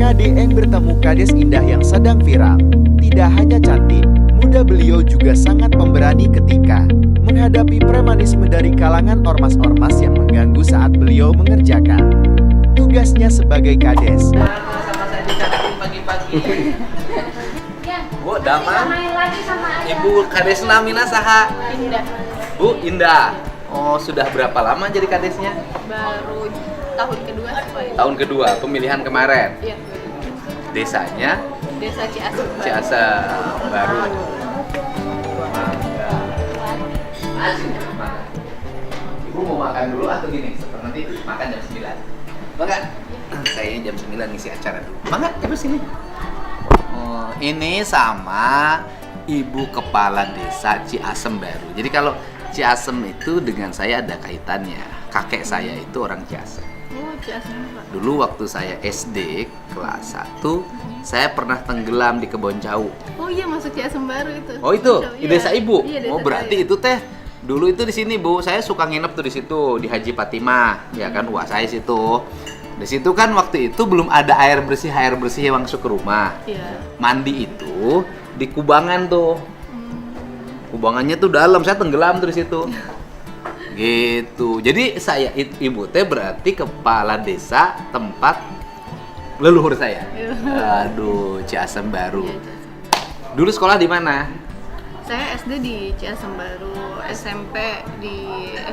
Kade Eng bertemu Kades Indah yang sedang viral. Tidak hanya cantik, muda beliau juga sangat pemberani ketika menghadapi premanisme dari kalangan ormas-ormas yang mengganggu saat beliau mengerjakan tugasnya sebagai Kades. Sama saya dikatakan pagi-pagi. Bu, damang. Ibu Kades namina saha? Indah. Bu, Indah. Oh, sudah berapa lama jadi kadesnya? Baru tahun kedua Pak. Tahun kedua, pemilihan kemarin. Iya. Desanya Desa Ciasem. Ciasem baru. Mangga. Mangga. Ibu mau makan dulu atau gini? Nanti makan jam 9. Mangga. Saya jam 9 ngisi acara dulu. Mangga, ibu sini. Oh, ini sama Ibu Kepala Desa Ciasem baru. Jadi kalau Ciasem itu dengan saya ada kaitannya. Kakek saya itu orang Ciasem. Oh, Ciasem Pak. Dulu waktu saya SD kelas 1, saya pernah tenggelam di Kebon Cau. Oh iya, masuk Ciasem baru itu. Oh itu, di Iya. desa ibu. Iya, desa Oh berarti saya. itu teh dulu itu di sini Bu. Saya suka nginep tuh di situ di Haji Fatimah, ya kan? Wah saya situ. Di situ kan waktu itu belum ada air bersih yang masuk ke rumah. Iya. Mandi itu di kubangan tuh. Kubangannya tuh dalam, saya tenggelam tuh di situ. Gitu. Jadi saya ibu teh berarti kepala desa tempat leluhur saya. Aduh, Ciasem baru. Iya, Ciasem. Dulu sekolah di mana? Saya SD di Ciasem baru, SMP di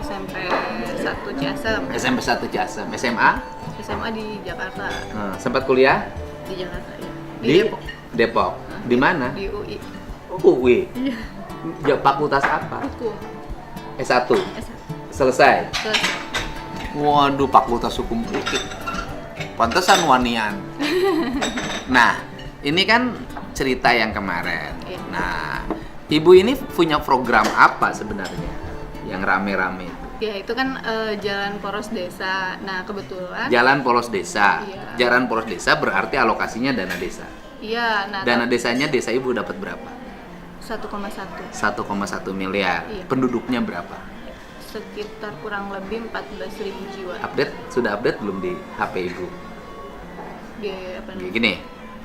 SMP 1 Ciasem, SMP 1 Ciasem. SMA? SMA di Jakarta. Sempat kuliah Di Jakarta ya. di Depok. Di mana? Di UI. UI. Iya. Ya, fakultas apa? Hukum. S1. S1. Selesai. Selesai. Waduh, fakultas hukum UI. Pantesan wanian. Nah, ini kan cerita yang kemarin. Iya. Nah, ibu ini punya program apa sebenarnya yang rame-rame itu? Ya itu kan jalan poros desa. Nah kebetulan. Jalan poros desa. Iya. Jalan poros desa berarti alokasinya dana desa. Iya. Nah. Dana desanya desa ibu dapat berapa? 1,1. 1,1 miliar. Iya. Penduduknya berapa? Sekitar kurang lebih 14.000 jiwa. Sudah update belum di HP ibu? Di apa namanya? Gini,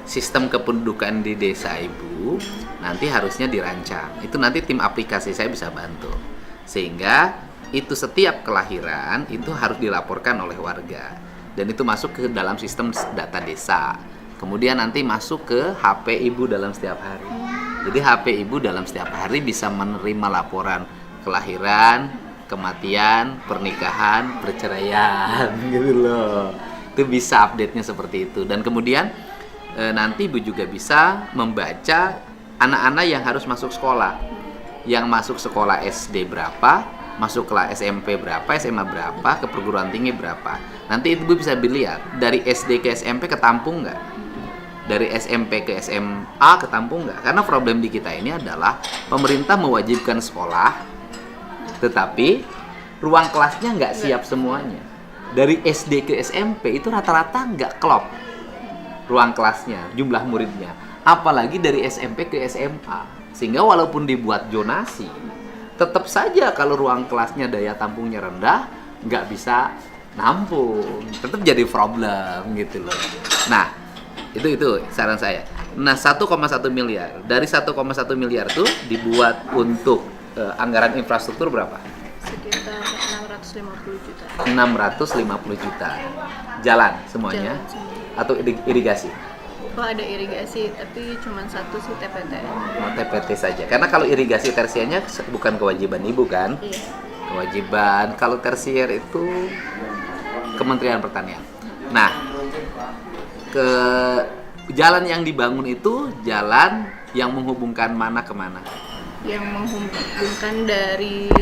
sistem kependudukan di desa ibu nanti harusnya dirancang. Itu nanti tim aplikasi saya bisa bantu. Sehingga itu setiap kelahiran itu harus dilaporkan oleh warga. Dan itu masuk ke dalam sistem data desa. Kemudian nanti masuk ke HP ibu dalam setiap hari. Jadi HP ibu dalam setiap hari bisa menerima laporan kelahiran, kematian, pernikahan, perceraian gitu loh. Itu bisa update-nya seperti itu. Dan kemudian nanti ibu juga bisa membaca anak-anak yang harus masuk sekolah. Yang masuk sekolah SD berapa, masuk kelas SMP berapa, SMA berapa, ke perguruan tinggi berapa. Nanti ibu bisa dilihat dari SD ke SMP ketampung nggak? Dari SMP ke SMA ketampung nggak? Karena problem di kita ini adalah pemerintah mewajibkan sekolah, tetapi ruang kelasnya nggak siap semuanya. Dari SD ke SMP itu rata-rata nggak klop ruang kelasnya, jumlah muridnya. Apalagi dari SMP ke SMA. Sehingga walaupun dibuat zonasi, tetap saja kalau ruang kelasnya daya tampungnya rendah, nggak bisa nampung. Tetap jadi problem gitu loh. Nah, itu saran saya. Nah, 1,1 miliar. Dari 1,1 miliar itu dibuat untuk anggaran infrastruktur berapa? Sekitar 650 juta. 650 juta. Jalan semuanya? Jalan semua. Atau irigasi? Oh ada irigasi, tapi cuma satu sih TPT. Oh, TPT saja. Karena kalau irigasi tersiernya bukan kewajiban ibu kan? Iya. Kewajiban. Kalau tersier itu Kementerian Pertanian. Nah, ke jalan yang dibangun itu jalan yang menghubungkan mana ke mana? Yang menghubungkan dari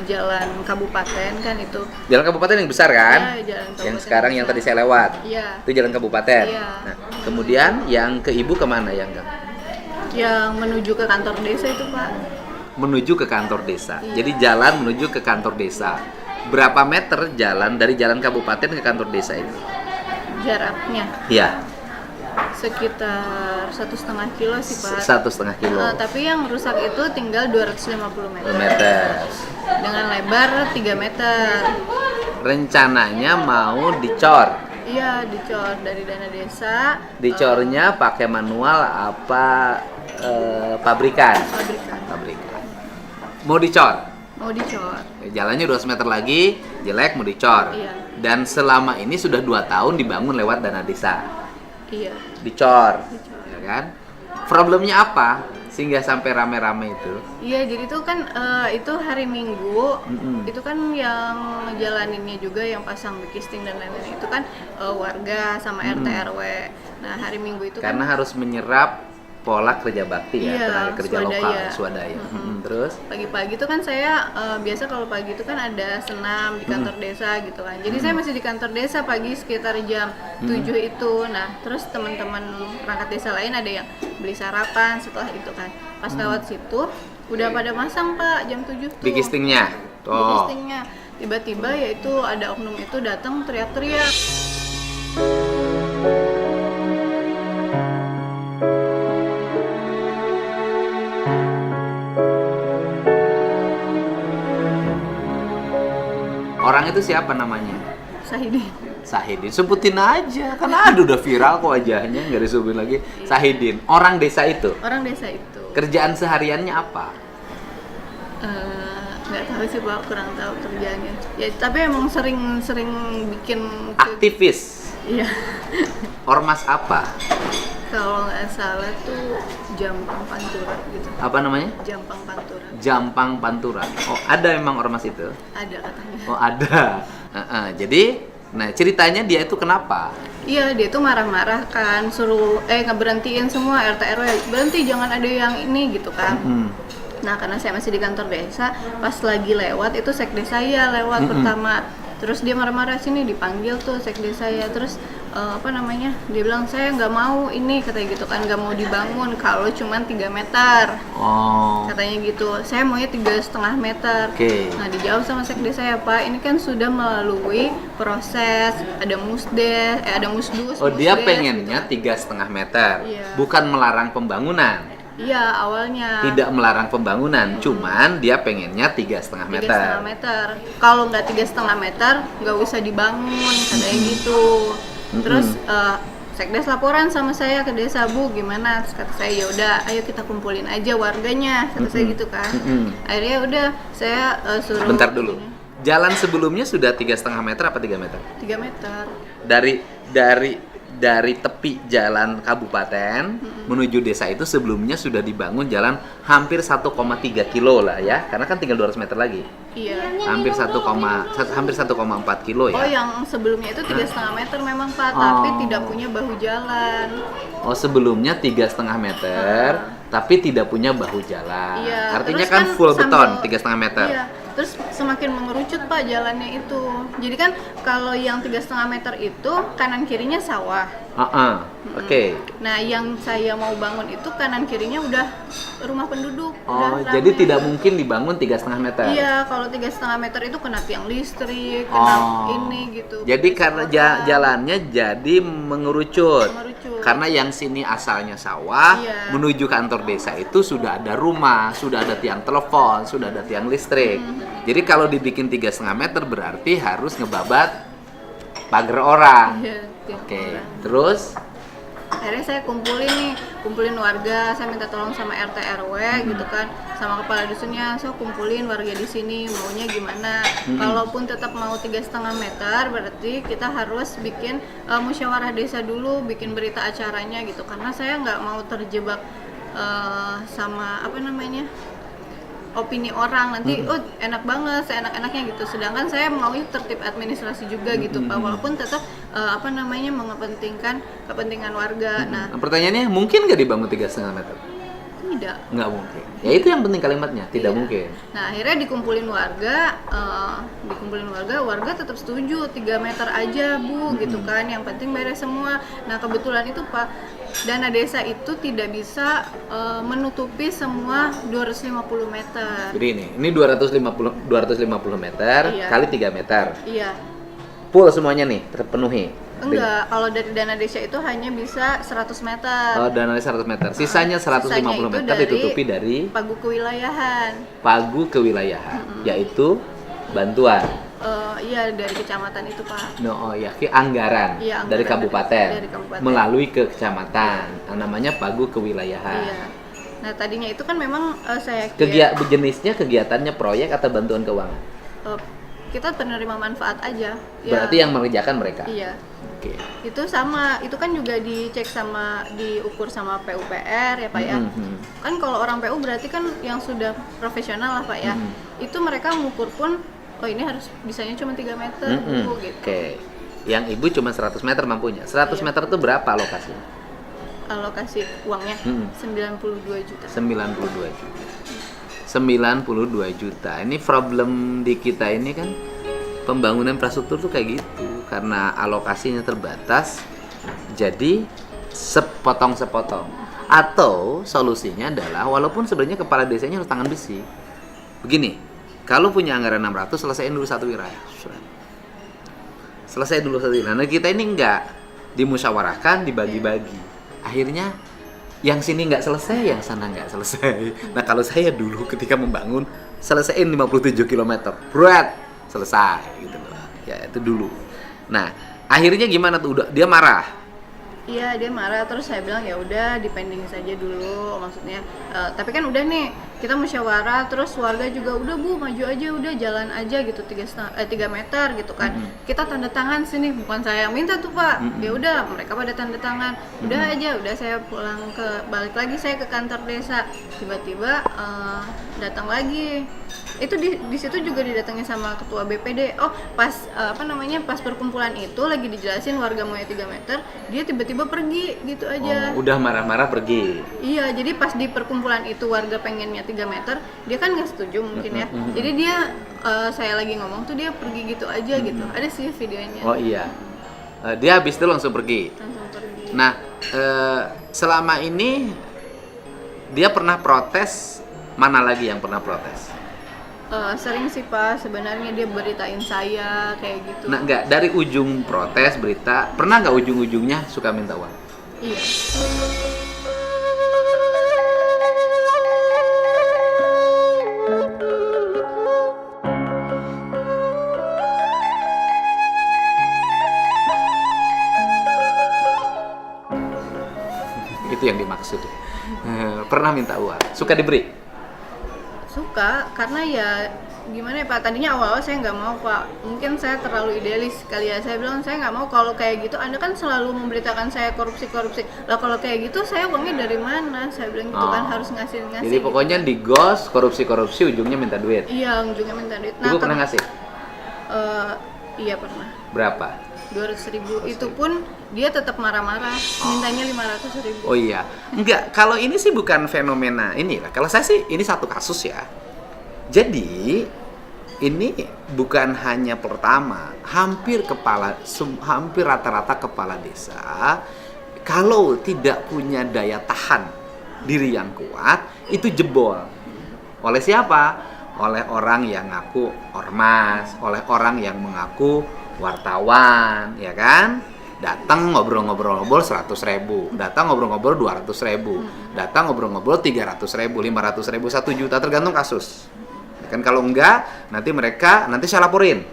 jalan kabupaten kan itu. Jalan kabupaten yang besar kan? Iya, jalan kabupaten yang sekarang yang besar. tadi saya lewat. Iya. Itu jalan kabupaten. Iya. Nah, kemudian yang ke ibu kemana yang enggak? Yang menuju ke kantor desa itu Pak. Menuju ke kantor desa. Iya. Jadi jalan menuju ke kantor desa. Berapa meter jalan dari jalan kabupaten ke kantor desa itu? Jaraknya Iya. sekitar 1,5 kilo sih Pak. 1,5 kilo. Tapi yang rusak itu tinggal 250 meter. Meter. Dengan lebar 3 meter. Rencananya mau dicor. Iya, dicor dari dana desa. Dicornya pakai manual apa pabrikan? Pabrikan. Mau dicor? Mau dicor. Jalannya 200 meter lagi, jelek mau dicor. Iya. Dan selama ini sudah 2 tahun dibangun lewat dana desa. Iya. Dicor. Dicor. Ya kan? Problemnya apa? Sehingga sampai rame-rame itu. Iya, jadi itu kan itu hari Minggu, itu kan yang ngejalaninnya juga yang pasang bikisting dan lain-lain itu kan warga sama RT RW. Nah, hari Minggu itu Karena kan harus menyerap pola kerja bakti ya, iya, tenaga kerja swadaya. lokal, swadaya. Terus pagi-pagi itu kan saya biasa kalau pagi itu kan ada senam di kantor desa gitu kan. Jadi saya masih di kantor desa pagi sekitar jam 7 itu. Nah, terus teman-teman perangkat desa lain ada yang beli sarapan setelah itu kan. Pas lewat situ udah pada masang Pak jam 7 tuh. bikistingnya. Bikistingnya. Tiba-tiba yaitu ada oknum itu datang teriak-teriak. Orang itu siapa namanya? Sahidin. Sahidin. Sebutin aja, kan ada udah viral kok wajahnya, nggak disebutin lagi. Sahidin. Orang desa itu. Orang desa itu. Kerjaan sehariannya apa? Nggak tahu sih Pak, kurang tahu kerjaannya. Ya tapi emang sering bikin Aktivis. Iya. Ormas apa? Kalau nggak salah tuh Jampang Pantura gitu. Apa namanya? Jampang Pantura. Jampang Pantura. Oh, ada emang ormas itu? Ada katanya. Oh, ada. Jadi, nah ceritanya dia itu kenapa? Iya, dia tuh marah-marah kan, suruh ngeberhentiin semua RT RW, berhenti jangan ada yang ini gitu kan. Nah, karena saya masih di kantor desa, pas lagi lewat itu sekde saya lewat pertama. Terus dia marah-marah, sini dipanggil tuh sekde saya. Terus dia bilang saya nggak mau ini katanya gitu kan, nggak mau dibangun kalau cuman 3 meter. Oh. Katanya gitu, saya maunya 3,5 meter. Oke. Nah, dijawab sama sekde saya, Pak, ini kan sudah melalui proses, ada musdes, ada musdus. Oh, dia musdes, pengennya gitu. 3,5 meter, Iya. bukan melarang pembangunan. Iya, awalnya. Tidak melarang pembangunan, cuman dia pengennya 3,5 meter. 3,5 meter. Kalau nggak 3,5 meter, nggak usah dibangun, katanya gitu. Terus sekdes laporan sama saya ke desa, Bu, gimana? Terus kata saya, ya udah, ayo kita kumpulin aja warganya, kata saya gitu kan. Akhirnya udah, saya suruh. Bentar dulu. Jalan sebelumnya sudah 3,5 meter apa 3 meter? 3 meter. Dari tepi jalan kabupaten menuju desa itu sebelumnya sudah dibangun jalan hampir 1,3 kilo lah ya, karena kan tinggal 200 meter lagi. Iya. Hampir 1,4 kilo ya. Oh, yang sebelumnya itu 3,5 meter memang Pak, tapi tidak punya bahu jalan. Oh, sebelumnya 3,5 meter, tapi tidak punya bahu jalan. Iya, Artinya terus kan full sambil- beton 3,5 meter. Iya, terus semakin mengerucut Pak jalannya itu. Jadi kan kalau yang 3,5 meter itu kanan kirinya sawah. Oke. Nah, yang saya mau bangun itu kanan kirinya udah rumah penduduk. Oh, udah jadi rame. tidak mungkin dibangun 3,5 meter. Iya, kalau 3,5 meter itu kena tiang listrik, kena ini gitu. Jadi karena jalannya jadi mengerucut. Mengerucut. Karena yang sini asalnya sawah, Iya. menuju kantor desa itu sudah ada rumah, sudah ada tiang telepon, sudah ada tiang listrik. Jadi kalau dibikin 3,5 meter berarti harus ngebabat pagar orang. Iya, tiang Oke, orang. terus Akhirnya saya kumpulin warga, saya minta tolong sama RT RW gitu kan, sama kepala dusunnya, so kumpulin warga di sini maunya gimana. Kalaupun tetap mau 3,5 meter, berarti kita harus bikin musyawarah desa dulu, bikin berita acaranya gitu, karena saya nggak mau terjebak sama opini orang nanti, oh enak banget, seenak-enaknya gitu. Sedangkan saya mau tertib administrasi juga gitu, Pak. Walaupun tetap mengepentingkan kepentingan warga. Nah, pertanyaannya mungkin nggak dibangun 3,5 meter? tidak. Nggak mungkin. Ya itu yang penting kalimatnya, tidak Iya. mungkin. Nah, akhirnya dikumpulin warga tetap setuju 3 meter aja, Bu, gitu kan. Yang penting beres semua. Nah, kebetulan itu Pak, dana desa itu tidak bisa menutupi semua 250 meter. Jadi ini 250 meter Iya. kali 3 meter. Iya. Full semuanya nih terpenuhi. Enggak, kalau dari dana desa itu hanya bisa 100 meter. Oh, dana 100 meter. Sisanya 150 Sisanya itu meter ditutupi dari pagu kewilayahan. pagu kewilayahan, yaitu bantuan. Iya dari kecamatan itu Pak. No, oh ya, anggaran, Iya, anggaran dari kabupaten, dari kabupaten. melalui ke kecamatan, namanya pagu kewilayahan. Iya. Nah tadinya itu kan memang saya kira Jenisnya kegiatannya proyek atau bantuan keuangan? kita penerima manfaat aja. Berarti yang mengerjakan mereka. Iya. Oke. Itu sama, itu kan juga dicek sama, diukur sama PUPR ya Pak ya. Kan kalau orang PU berarti kan yang sudah profesional lah Pak ya. Itu mereka mengukur pun, oh ini harus bisanya cuma 3 meter Bu, gitu. Oke. Yang ibu cuma 100 meter mampunya. 100 Iya. meter itu berapa alokasinya? Alokasi uangnya 92 juta. 92 juta. 92 juta. Ini problem di kita ini kan pembangunan infrastruktur tuh kayak gitu. Karena alokasinya terbatas, jadi sepotong-sepotong. Atau solusinya adalah, walaupun sebenarnya kepala desanya harus tangan besi. Begini, kalau punya anggaran 600, selesaiin dulu satu wilayah. Selesai dulu satu wilayah. Nah kita ini enggak, dimusyawarahkan, dibagi-bagi. Akhirnya yang sini nggak selesai, yang sana nggak selesai. Nah kalau saya dulu ketika membangun, selesaiin 57 km, berat, selesai gitu loh. Ya itu dulu. Nah akhirnya gimana tuh? Udah dia marah. Iya dia marah, terus saya bilang ya udah dipending saja dulu, maksudnya tapi kan udah nih kita musyawarah, terus warga juga udah Bu maju aja, udah jalan aja gitu 3 meter gitu kan. Kita tanda tangan sini, bukan saya yang minta tuh Pak. Ya udah mereka pada tanda tangan, udah aja, udah saya pulang balik lagi saya ke kantor desa, tiba-tiba datang lagi. Itu di situ juga didatengin sama ketua BPD. Oh pas pas perkumpulan itu lagi dijelasin warga maunya 3 meter, dia tiba-tiba pergi gitu aja. Oh, udah marah-marah pergi. Iya, jadi pas di perkumpulan itu warga pengennya 3 meter, dia kan nggak setuju mungkin ya. Jadi dia saya lagi ngomong tuh dia pergi gitu aja gitu. Ada sih videonya. Oh iya. Dia habis itu langsung pergi. Langsung pergi. Nah selama ini dia pernah protes, mana lagi yang pernah protes? Sering sih Pak, sebenarnya dia beritain saya kayak gitu. Nah nggak, dari ujung protes berita, pernah nggak ujung-ujungnya suka minta uang? Iya. Itu yang dimaksud. Pernah minta uang, suka diberi? Suka, karena ya gimana ya Pak, tadinya awal-awal saya nggak mau Pak, mungkin saya terlalu idealis kali ya. Saya bilang saya nggak mau, kalau kayak gitu Anda kan selalu memberitakan saya korupsi lah, kalau kayak gitu saya uangnya dari mana, saya bilang gitu kan, harus ngasih. Jadi pokoknya gitu. di gos korupsi ujungnya minta duit. Iya, ujungnya minta duit. Ibu pernah ngasih? Iya pernah. Berapa? 200.000. Itu pun dia tetap marah-marah, mintanya 500.000. Oh iya, enggak. Kalau ini sih bukan fenomena ini lah. Kalau saya sih ini satu kasus ya. Jadi ini bukan hanya pertama, hampir rata-rata kepala desa kalau tidak punya daya tahan diri yang kuat itu jebol. Oleh siapa? Oleh orang yang ngaku ormas, oleh orang yang mengaku wartawan, ya kan? Datang ngobrol-ngobrol 100.000, datang ngobrol-ngobrol 200.000, datang ngobrol-ngobrol 300.000, 500.000, 1 juta, tergantung kasus. Kan kalau enggak, nanti saya laporin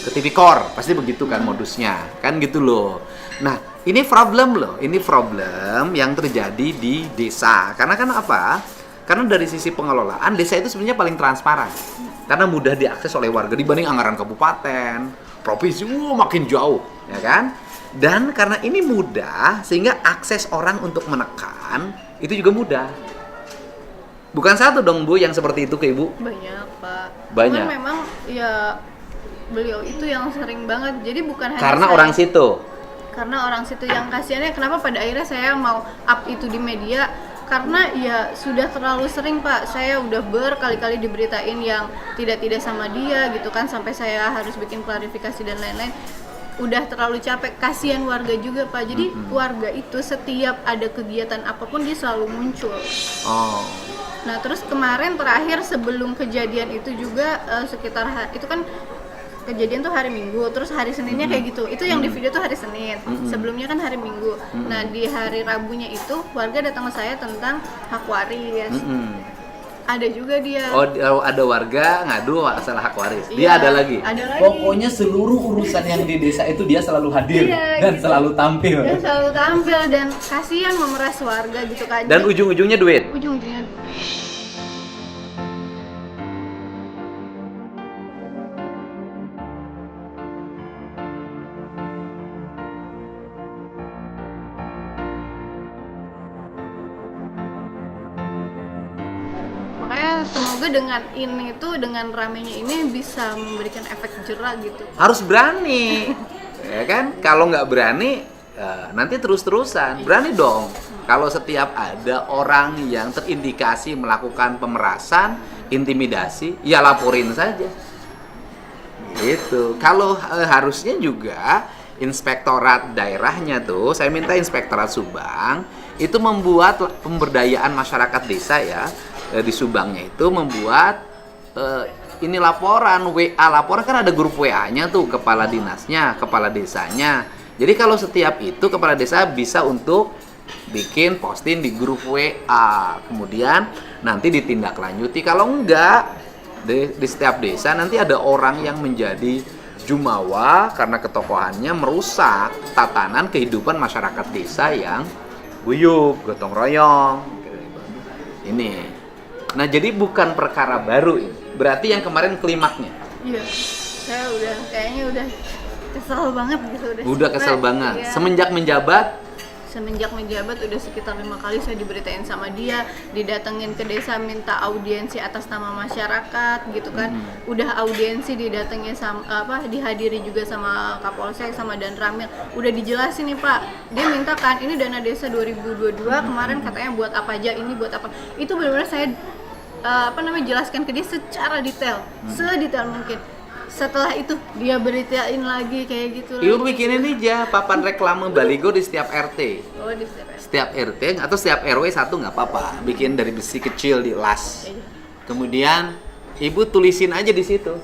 ke Tipikor, pasti begitu kan modusnya, kan gitu loh. Nah, ini problem yang terjadi di desa. Karena kan apa? Karena dari sisi pengelolaan, desa itu sebenarnya paling transparan. Karena mudah diakses oleh warga dibanding anggaran kabupaten, provinsi, makin jauh, ya kan? Dan karena ini mudah, sehingga akses orang untuk menekan itu juga mudah. Bukan satu dong Bu yang seperti itu ke Ibu? Banyak Pak. Banyak. Cuman memang ya beliau itu yang sering banget. Jadi bukan hanya Karena saya, orang situ. Karena orang situ yang kasihannya, kenapa pada akhirnya saya mau up itu di media? Karena ya sudah terlalu sering Pak. Saya udah berkali-kali diberitain yang tidak sama dia gitu kan, sampai saya harus bikin klarifikasi dan lain-lain. Udah terlalu capek, kasihan warga juga Pak. Jadi warga itu setiap ada kegiatan apapun dia selalu muncul. Oh. Nah terus kemarin terakhir sebelum kejadian itu juga sekitar itu kan kejadian tuh hari Minggu, terus hari Seninnya kayak gitu. Itu yang di video tuh hari Senin. Sebelumnya kan hari Minggu. Nah di hari Rabunya itu warga datang ke saya tentang hak waris. Ada juga dia. Oh, ada warga ngadu masalah hak waris. Dia Iya, ada lagi. ada lagi. Pokoknya seluruh urusan yang di desa itu dia selalu hadir Iya, dan gitu. selalu tampil. Dan selalu tampil dan kasihan memeras warga gitu kan. Dan Jadi, ujung-ujungnya duit. ujung-ujungnya makanya semoga dengan ini tuh, dengan ramenya ini bisa memberikan efek jerah gitu. Harus berani. Ya kan? Kalau nggak berani nanti terus-terusan. Berani dong. Kalau setiap ada orang yang terindikasi melakukan pemerasan, intimidasi, ya laporin saja. Gitu. Kalau harusnya juga inspektorat daerahnya tuh, saya minta inspektorat Subang itu membuat pemberdayaan masyarakat desa ya, di Subangnya itu membuat ini laporan laporan kan ada grup WA-nya tuh, kepala dinasnya, kepala desanya. Jadi kalau setiap itu kepala desa bisa untuk bikin posting di grup WA, kemudian nanti ditindaklanjuti. Kalau enggak, di setiap desa nanti ada orang yang menjadi jumawa karena ketokohannya merusak tatanan kehidupan masyarakat desa yang guyup, gotong royong. Ini. Nah, jadi bukan perkara baru ini. Berarti yang kemarin klimaknya. Iya. Saya udah kayaknya udah kesel banget gitu Udah kesel Nah, banget. iya. Semenjak menjabat, udah sekitar 5 kali saya diberitain sama dia, didatengin ke desa minta audiensi atas nama masyarakat gitu kan. Udah audiensi didatengin sama dihadiri juga sama Kapolsek sama Dan Ramil. Udah dijelasin nih Pak. Dia minta kan ini dana desa 2022 kemarin katanya buat apa aja, ini buat apa. Itu benar-benar saya jelaskan ke dia secara detail, sedetail mungkin. Setelah itu dia beritain lagi kayak gitu. Ibu bikinin aja papan reklame baligo di setiap RT. Oh, di setiap Setiap RT atau setiap RW satu nggak apa-apa. Bikin dari besi kecil di las. Iya. Kemudian ibu tulisin aja di situ.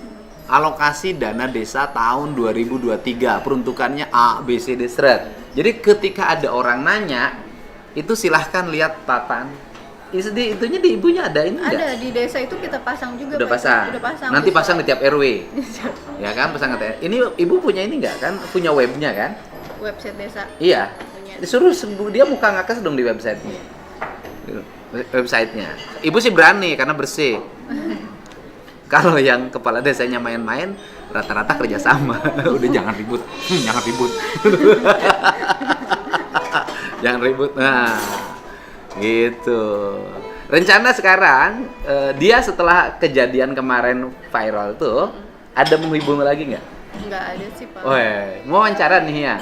Alokasi dana desa tahun 2023, peruntukannya A, B, C, D, seret. Jadi ketika ada orang nanya, itu silahkan lihat papan. Itunya di ibunya ada ini enggak? Ada di desa itu kita pasang juga. Udah Pak. pasang. Udah pasang. Nanti Bisa. pasang di tiap RW. Ya kan, pasang ke ini ibu punya ini enggak kan? Punya webnya kan? Website desa. Iya. Punya. Disuruh dia muka ngakes dong di websitenya. Websitenya. Ibu sih berani karena bersih. Kalau yang kepala desanya main-main, rata-rata kerjasama. Udah jangan ribut, jangan ribut. Jangan ribut. Nah, gitu. Rencana sekarang dia setelah kejadian kemarin viral tuh ada menghubungi lagi nggak? Nggak ada sih Pak. Oh, mau wawancara nih ya?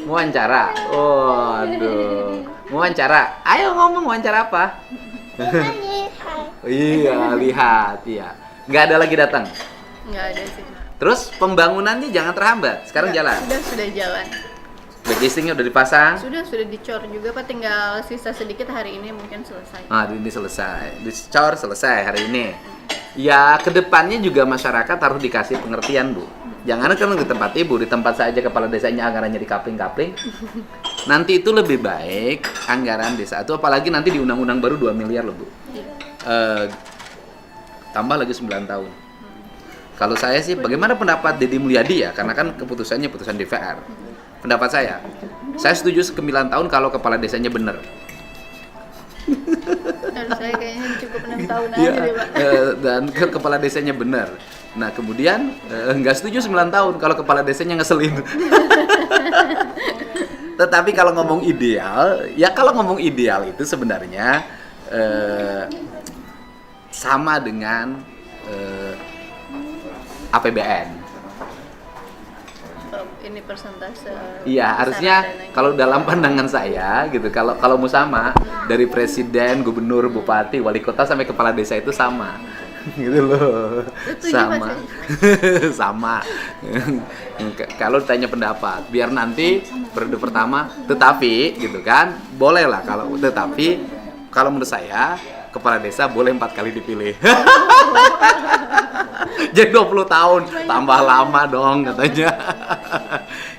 Mau wawancara. Oh, aduh. Mau wawancara. Ayo ngomong wawancara apa? Iya, lihat, iya. Nggak ada lagi datang. Nggak ada sih. Terus pembangunannya jangan terhambat. Sekarang jalan. Sudah jalan. Backlistingnya udah dipasang. Sudah dicor juga Pak, tinggal sisa sedikit hari ini mungkin selesai. Ah, ini selesai. Dicor selesai hari ini. Ya, kedepannya juga masyarakat harus dikasih pengertian, Bu. Jangan kan di tempat ibu, di tempat saya aja kepala desanya anggarannya dikapling-kapling. Nanti itu lebih baik anggaran desa itu, apalagi nanti di undang-undang baru 2 miliar loh, Bu. Tambah lagi 9 tahun. Kalau saya sih, bagaimana pendapat Deddy Mulyadi ya? Karena kan keputusannya putusan DPR. Pendapat saya setuju 9 tahun kalau kepala desanya benar. Dan saya kayaknya cukup 6 tahun aja Iya, deh Pak. dan kepala desanya benar. Nah, kemudian nggak setuju 9 tahun kalau kepala desanya ngeselin. Tetapi kalau ngomong ideal, ya kalau ngomong ideal itu sebenarnya sama dengan APBN. Ini persentase. Iya, harusnya dananya. kalau dalam pandangan saya gitu, kalau mau sama dari presiden, gubernur, bupati, wali kota sampai kepala desa itu sama. Gitu loh. Setuju, Sama. Mas. Sama. Kalau ditanya pendapat, biar nanti periode pertama, tetapi gitu kan, boleh lah kalau menurut saya kepala desa boleh 4 kali dipilih. Jadi 20 tahun, tambah lama dong katanya.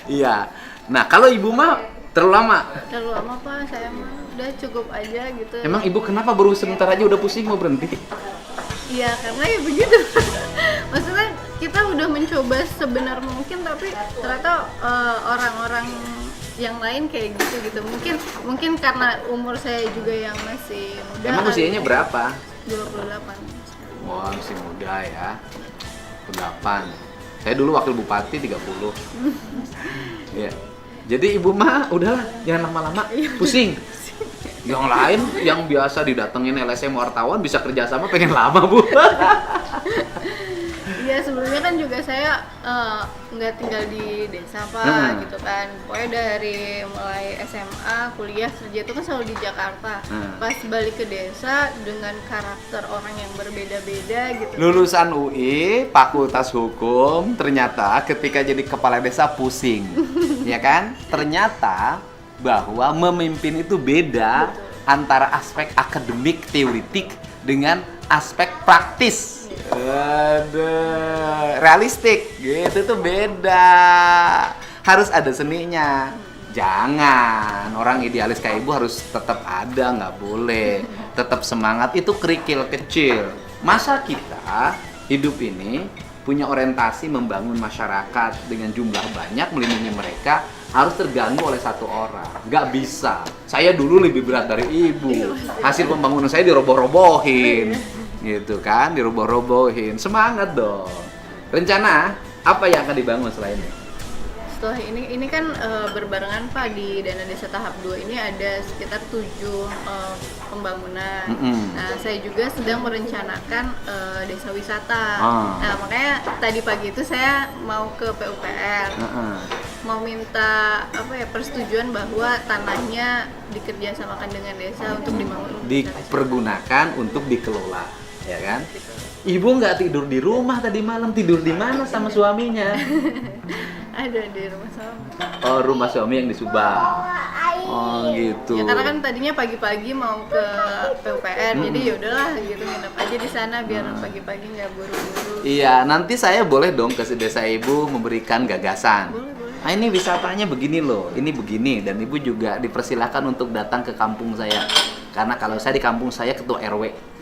Iya. Nah, kalau ibu mah Terlalu lama. Terlalu lama Pak, saya mah udah cukup aja gitu. Emang ibu kenapa baru sebentar aja udah pusing mau berhenti? Iya karena ya begitu. Maksudnya kita udah mencoba sebenar mungkin tapi ternyata orang-orang yang lain kayak gitu. Mungkin karena umur saya juga yang masih muda. Emang usianya berapa? 28. Wah, masih muda ya. 28. Saya dulu wakil bupati 30. Iya. Jadi ibu mah udahlah, jangan lama-lama pusing. Yang lain yang biasa didatengin LSM wartawan bisa kerjasama pengen lama, Bu. Iya sebelumnya kan juga saya nggak tinggal di desa Pak gitu kan. Pokoknya dari mulai SMA, kuliah, kerja itu kan selalu di Jakarta. Pas balik ke desa dengan karakter orang yang berbeda-beda gitu. Lulusan UI, Fakultas Hukum, ternyata ketika jadi kepala desa pusing. Ya kan? Ternyata bahwa memimpin itu beda antara aspek akademik teoritik dengan aspek praktis. Aduh, realistik gitu tuh beda. Harus ada seninya. Jangan orang idealis kayak ibu harus tetap ada, nggak boleh. Tetap semangat, itu kerikil kecil. Masa kita hidup ini punya orientasi membangun masyarakat dengan jumlah banyak, melindungi mereka, harus terganggu oleh satu orang. Nggak bisa. Saya dulu lebih berat dari ibu. Hasil pembangunan saya diroboh-robohin. Gitu kan, diroboh-robohin. Semangat dong. Rencana apa yang akan dibangun selain ini? Setelah ini kan berbarengan Pak di Dana Desa Tahap 2 ini ada sekitar 7 pembangunan. Nah, saya juga sedang merencanakan desa wisata. Nah, makanya tadi pagi itu saya mau ke PUPR. Mau minta persetujuan bahwa tanahnya dikerjasamakan dengan desa untuk dibangun. Dipergunakan untuk dikelola, ya kan? Ibu nggak tidur di rumah tadi malam, tidur di mana sama suaminya? Ada di rumah suami. Oh, rumah suami yang di Subang. Oh, gitu. Ya karena kan tadinya pagi-pagi mau ke PUPR, jadi ya udahlah gitu nginep aja di sana biar pagi-pagi nggak buru-buru. Iya, nanti saya boleh dong ke desa ibu memberikan gagasan. Boleh. Nah, ini wisatanya begini loh, ini begini, dan ibu juga dipersilakan untuk datang ke kampung saya. Karena kalau saya di kampung saya ketua RW.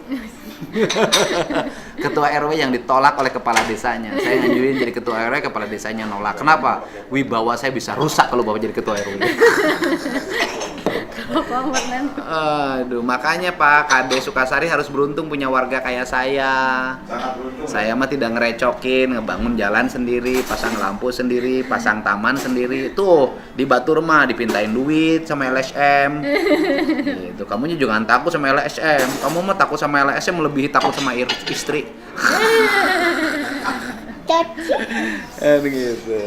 Ketua RW yang ditolak oleh kepala desanya. Saya ngajuin jadi ketua RW, kepala desanya nolak. Kenapa? Wibawa saya bisa rusak kalau bapak jadi ketua RW. Aduh, makanya Pak Kade Sukasari harus beruntung punya warga kayak saya. Saya mah tidak ngerecokin, ngebangun jalan sendiri, pasang lampu sendiri, pasang taman sendiri. Tuh, di Batur mah dipintain duit sama LSM. Gitu. Kamunya jangan takut sama LSM. Kamu mah takut sama LSM melebihi takut sama istri. Gitu.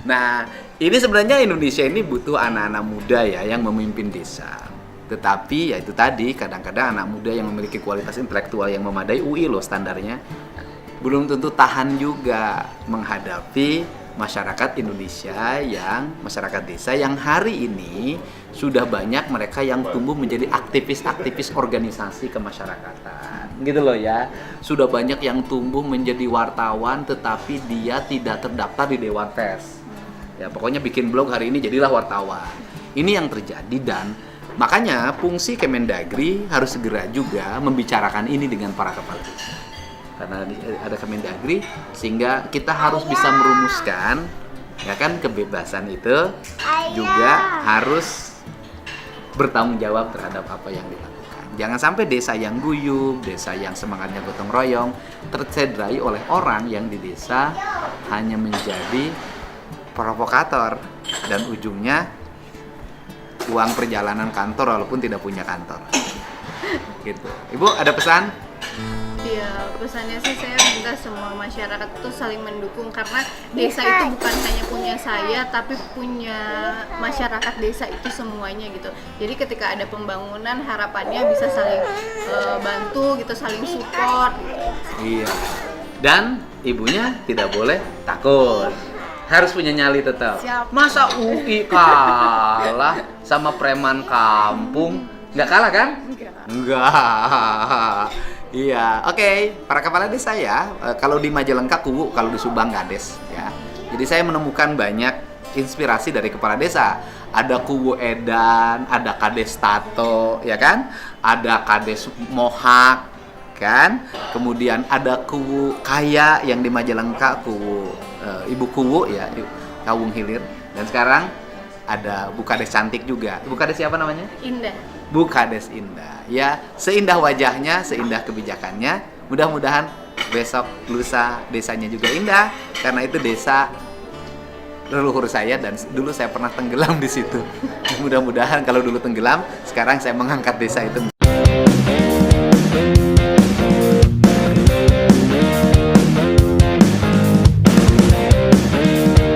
Nah, ini sebenarnya Indonesia ini butuh anak-anak muda ya yang memimpin desa. Tetapi ya itu tadi, kadang-kadang anak muda yang memiliki kualitas intelektual yang memadai, UI loh standarnya, belum tentu tahan juga menghadapi masyarakat Indonesia masyarakat desa yang hari ini sudah banyak mereka yang tumbuh menjadi aktivis-aktivis organisasi kemasyarakatan. Gitu loh ya. Sudah banyak yang tumbuh menjadi wartawan tetapi dia tidak terdaftar di Dewan Pers. Ya, pokoknya bikin blog hari ini jadilah wartawan. Ini yang terjadi dan makanya fungsi Kemendagri harus segera juga membicarakan ini dengan para kepala desa. Karena ada Kemendagri sehingga kita harus bisa merumuskan ya kan kebebasan itu juga harus bertanggung jawab terhadap apa yang dilakukan. Jangan sampai desa yang guyup, desa yang semangatnya gotong royong tercederai oleh orang yang di desa hanya menjadi provokator dan ujungnya uang perjalanan kantor walaupun tidak punya kantor. Gitu. Ibu ada pesan? Ya pesannya sih saya minta semua masyarakat itu saling mendukung karena desa itu bukan hanya punya saya tapi punya masyarakat desa itu semuanya gitu. Jadi ketika ada pembangunan harapannya bisa saling bantu gitu, saling support gitu. Iya. Dan ibunya tidak boleh takut. Harus punya nyali tetap. Siap. Masa UI kalah sama preman kampung? Nggak kalah kan? Enggak. Iya, oke. Para kepala desa ya, kalau di Majalengka Kuwu, kalau di Subang Gades ya. Jadi saya menemukan banyak inspirasi dari kepala desa. ada Kuwu Edan, ada Kades Tato, ya kan? Ada Kades Mohak, kan? Kemudian ada Kuwu Kaya yang di Majalengka, Kuwu Ibu Kuwu ya, Kawung Hilir. Dan sekarang ada Bu Kades cantik juga. Bu Kades siapa namanya? Indah. Bu Kades Indah. Ya, seindah wajahnya, seindah kebijakannya. Mudah-mudahan besok lusa desanya juga indah, karena itu desa leluhur saya dan dulu saya pernah tenggelam di situ. Mudah-mudahan kalau dulu tenggelam, sekarang saya mengangkat desa itu